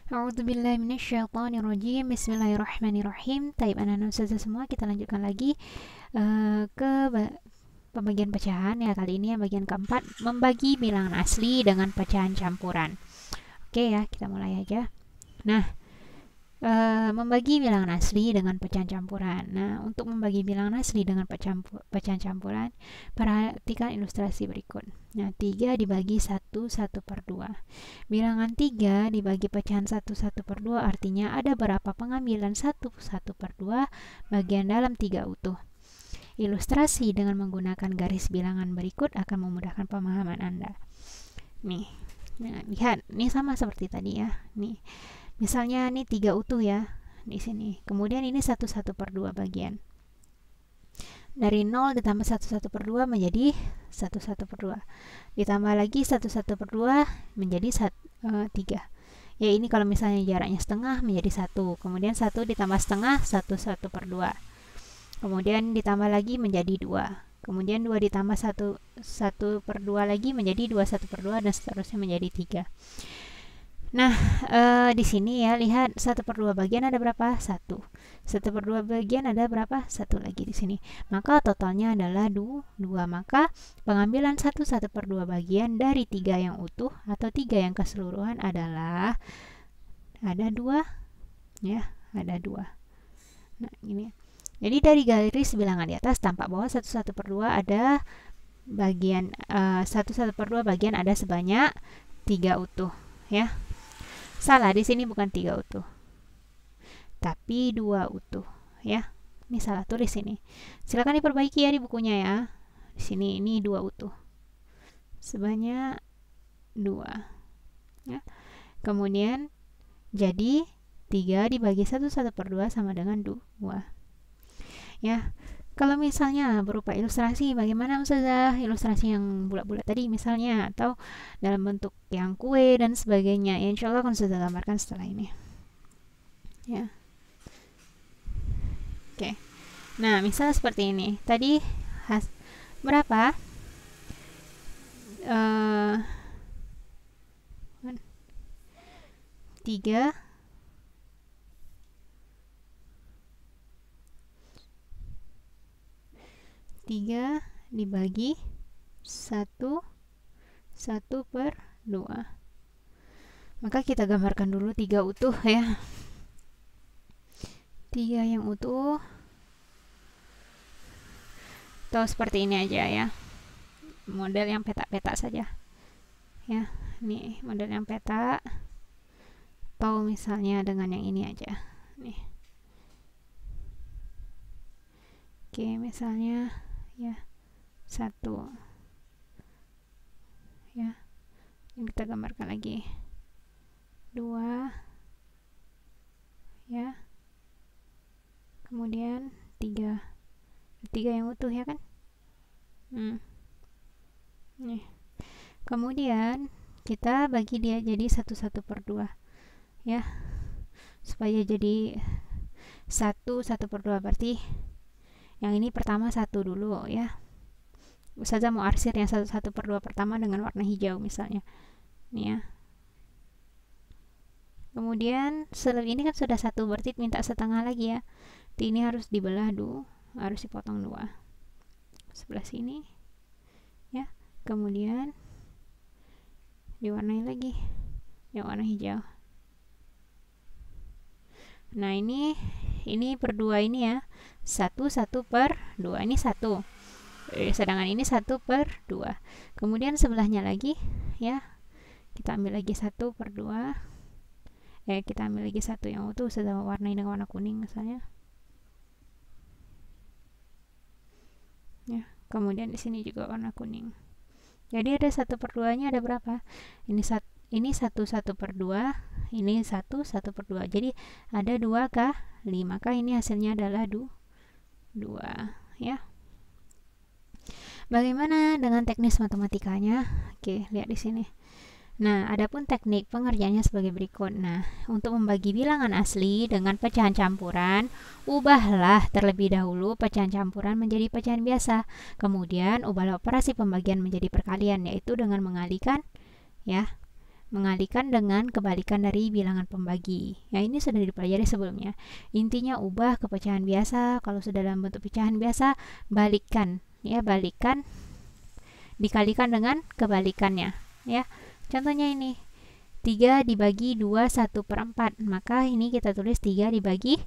A'udzubillahi minasyaitonirrajim. Bismillahirrahmanirrahim. Taib anak-anak ustazah semua, kita lanjutkan lagi ke pembagian pecahan ya. Kali ini yang bagian keempat, membagi bilangan asli dengan pecahan campuran. Oke ya, kita mulai aja. Nah, membagi bilangan asli dengan pecahan campuran. Nah, untuk membagi bilangan asli dengan pecahan campuran, perhatikan ilustrasi berikut. Nah, 3 dibagi 1, 1/2. Bilangan 3 dibagi pecahan 1, 1/2 artinya ada berapa pengambilan 1, 1/2 bagian dalam 3 utuh. Ilustrasi dengan menggunakan garis bilangan berikut akan memudahkan pemahaman Anda. Nih, nah, lihat, ini sama seperti tadi ya. Nih, misalnya ini 3 utuh ya di sini. Kemudian ini 1, 1/2 bagian. Dari 0 ditambah 1, 1/2 menjadi 1, 1/2. Ditambah lagi 1, 1/2 menjadi 3. Ya, ini kalau misalnya jaraknya setengah menjadi 1. Kemudian 1 ditambah setengah 1, 1/2. Kemudian ditambah lagi menjadi 2. Kemudian 2 ditambah 1, 1/2 lagi menjadi 2, 1/2 dan seterusnya menjadi 3. Nah, di sini ya, lihat 1/2 bagian ada berapa? 1. 1/2 bagian ada berapa? 1 lagi di sini. Maka totalnya adalah 2. Maka pengambilan 1, 1/2 bagian dari 3 yang utuh atau 3 yang keseluruhan adalah ada 2 ya, ada 2. Nah, ini. Jadi dari garis bilangan di atas tampak bahwa 1, 1/2 ada bagian 1, 1/2 bagian ada sebanyak 3 utuh ya. Salah, di sini bukan 3 utuh, tapi 2 utuh ya. Ini salah tulis ini. Silakan diperbaiki ya di bukunya ya. Di sini ini 2 utuh. Sebanyak 2 ya. Kemudian jadi 3 dibagi 1, 1/2 sama dengan 2 ya. Kalau misalnya berupa ilustrasi, bagaimana Ustazah? Ilustrasi yang bulat-bulat tadi misalnya, atau dalam bentuk yang kue dan sebagainya. Ya, insya Allah akan Ustazah gambarkan setelah ini. Ya. Oke. Nah, misalnya seperti ini. Tadi berapa? 3 dibagi 1, 1/2. Maka kita gambarkan dulu 3 utuh ya. 3 yang utuh. Atau seperti ini aja ya. Model yang peta-peta saja. Ya, nih model yang peta. Atau misalnya dengan yang ini aja. Nih. Oke, misalnya ya 1 ya. Ini kita gambarkan lagi 2 ya. Kemudian 3 yang utuh ya kan. Nih. Kemudian kita bagi dia jadi 1, 1/2 ya, supaya jadi 1, 1/2. Berarti yang ini pertama 1 dulu ya. Ustazah mau arsir yang 1, 1/2 pertama dengan warna hijau misalnya. Nih ya. Kemudian setelah ini kan sudah 1, berarti minta setengah lagi ya. Ini harus dibelah dulu, harus dipotong 2. Sebelah sini ya. Kemudian diwarnai lagi yang warna hijau. Nah, ini per 2 ini ya. 1, 1/2. Ini 1. Sedangkan ini 1/2. Kemudian sebelahnya lagi ya. Kita ambil lagi 1/2. Kita ambil lagi 1 yang utuh, sudah warnai dengan warna kuning misalnya. Ya, kemudian di sini juga warna kuning. Jadi ada 1/2-nya ada berapa? Ini 1, 1/2. Ini 1, 1/2. Jadi ada 2 kali, maka ini hasilnya adalah 2 ya. Bagaimana dengan teknis matematikanya? Oke, lihat di sini. Nah, adapun teknik pengerjaannya sebagai berikut. Nah, untuk membagi bilangan asli dengan pecahan campuran, ubahlah terlebih dahulu pecahan campuran menjadi pecahan biasa. Kemudian ubahlah operasi pembagian menjadi perkalian, yaitu dengan mengalihkan ya, Mengalihkan dengan kebalikan dari bilangan pembagi. Ya, ini sudah dipelajari sebelumnya. Intinya ubah ke pecahan biasa. Kalau sudah dalam bentuk pecahan biasa, balikkan. Ya, balikkan dikalikan dengan kebalikannya. Ya, contohnya ini 3 dibagi 2 1/4. Maka ini kita tulis 3 dibagi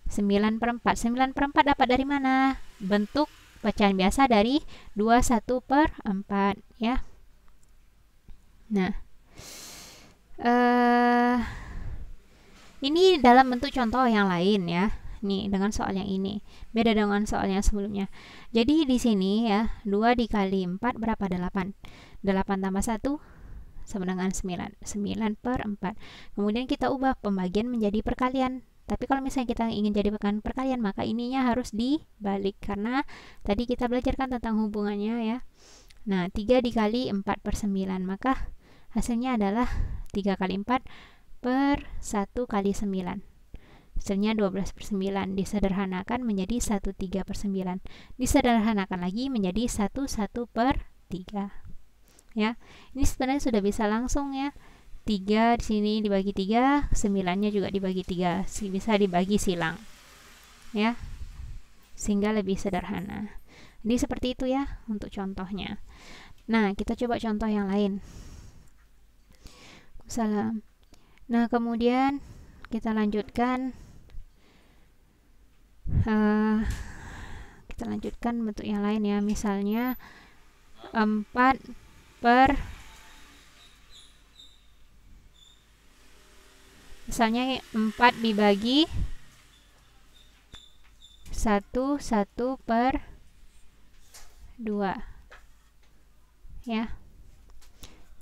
9/4. 9/4 dapat dari mana? Bentuk pecahan biasa dari 2 1/4 ya. Nah, ini dalam bentuk contoh yang lain ya. Nih, dengan soal yang ini. Beda dengan soal yang sebelumnya. Jadi di sini ya, 2 dikali 4 berapa? 8. 8 tambah 1 sama dengan 9. 9/4. Kemudian kita ubah pembagian menjadi perkalian. Tapi kalau misalnya kita ingin jadikan perkalian, maka ininya harus dibalik. Karena tadi kita belajarkan tentang hubungannya ya. Nah, 3 dikali 4/9. Maka hasilnya adalah 3 kali 4 per 1 kali 9. Hasilnya 12/9. Disederhanakan menjadi 1/3/9. Disederhanakan lagi menjadi 1/1/3. Ya, ini sebenarnya sudah bisa langsung ya. 3 di sini dibagi 3, 9-nya juga dibagi 3. Bisa dibagi silang. Ya. Sehingga lebih sederhana. Jadi seperti itu ya untuk contohnya. Nah, kita coba contoh yang lain. Salam. Nah, kemudian kita lanjutkan bentuk yang lain ya. Misalnya 4 per misalnya 4 dibagi 1/2 ya.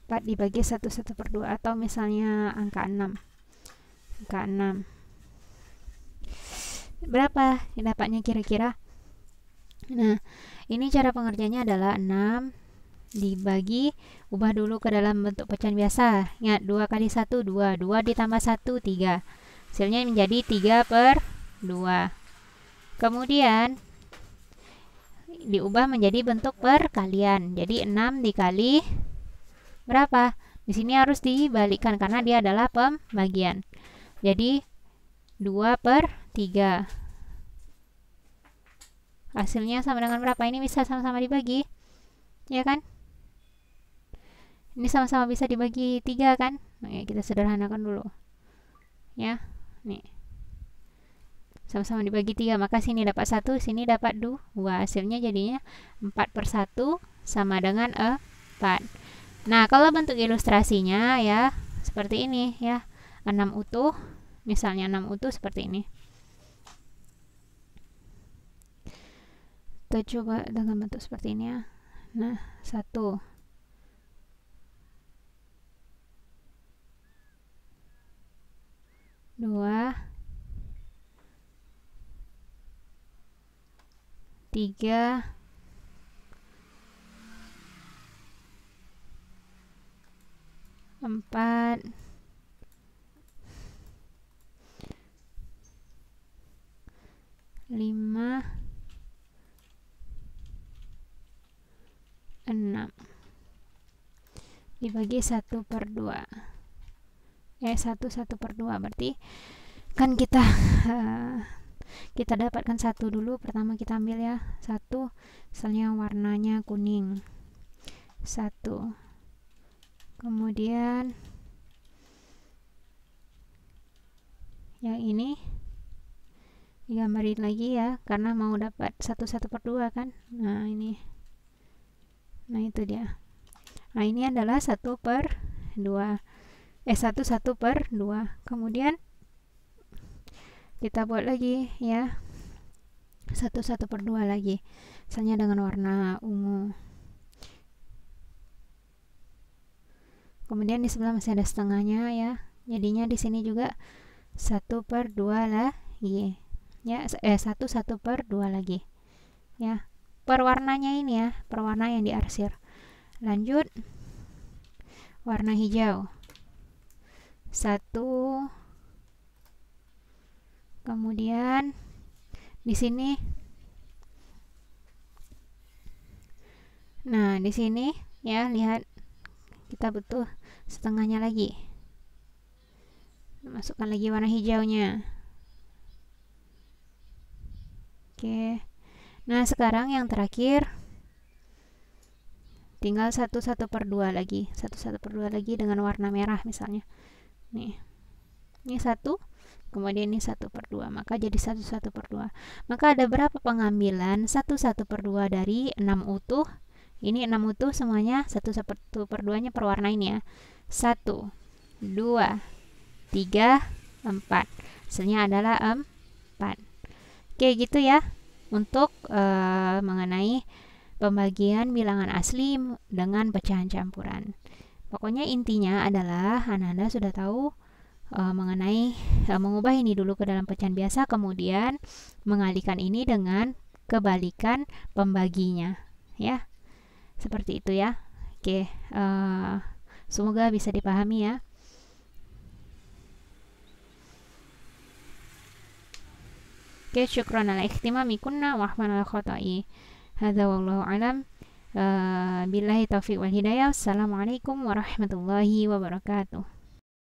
4 dibagi 1/2 atau misalnya angka 6. Berapa dapatnya kira-kira? Nah, ini cara pengerjaannya adalah 6 dibagi, ubah dulu ke dalam bentuk pecahan biasa. Ingat, 2 kali 1 2, 2 ditambah 1 3. Hasilnya menjadi 3/2. Kemudian diubah menjadi bentuk perkalian. Jadi 6 dikali berapa? Di sini harus dibalikkan karena dia adalah pembagian. Jadi 2/3. Hasilnya sama dengan berapa? Ini bisa sama-sama dibagi. Ya kan? Ini sama-sama bisa dibagi 3 kan? Nah, kita sederhanakan dulu. Ya. Nih. Sama-sama dibagi 3, maka sini dapat 1, sini dapat 2. Hasilnya jadinya 4/1 sama dengan 4. Nah, kalau bentuk ilustrasinya ya seperti ini ya. 6 utuh, misalnya 6 utuh seperti ini. Kita coba dengan bentuk seperti ini ya. Nah, 1 2 3 4 5 6 dibagi 1/2 1/2 berarti kan kita dapatkan 1 dulu. Pertama kita ambil ya 1, misalnya warnanya kuning 1. Kemudian yang ini digambarin lagi ya, karena mau dapat 1/2 kan. Nah ini, nah itu dia. Nah ini adalah 1/2, 1/2. Kemudian kita buat lagi ya 1/2 lagi, misalnya dengan warna ungu. Kemudian di sebelah masih ada setengahnya ya, jadinya di sini juga 1/2 lagi ya, 1/2 lagi ya, per warnanya ini ya, per warna yang diarsir. Lanjut warna hijau 1. Kemudian di sini, nah di sini ya, lihat kita butuh setengahnya lagi. Masukkan lagi warna hijaunya. Oke. Nah, sekarang yang terakhir tinggal 1/1/2 lagi. 1/1/2 lagi dengan warna merah misalnya. Nih. Ini 1, kemudian ini 1/2. Maka jadi 1/1/2. Maka ada berapa pengambilan 1/1/2 dari 6 utuh? Ini 6 utuh semuanya 1/1/2-nya perwarnain ya. 1, 2, 3, 4. Hasilnya adalah 4. Oke, gitu ya untuk mengenai pembagian bilangan asli dengan pecahan campuran. Pokoknya intinya adalah Anda sudah tahu mengenai mengubah ini dulu ke dalam pecahan biasa, kemudian mengalihkan ini dengan kebalikan pembaginya, ya. Seperti itu ya. Oke, semoga bisa dipahami ya. Oke, syukran ala ikhtimami kunna wa rahman ala khotai. Hadza wallahu alam. Billahi taufiq wal hidayah. Assalamualaikum warahmatullahi wabarakatuh.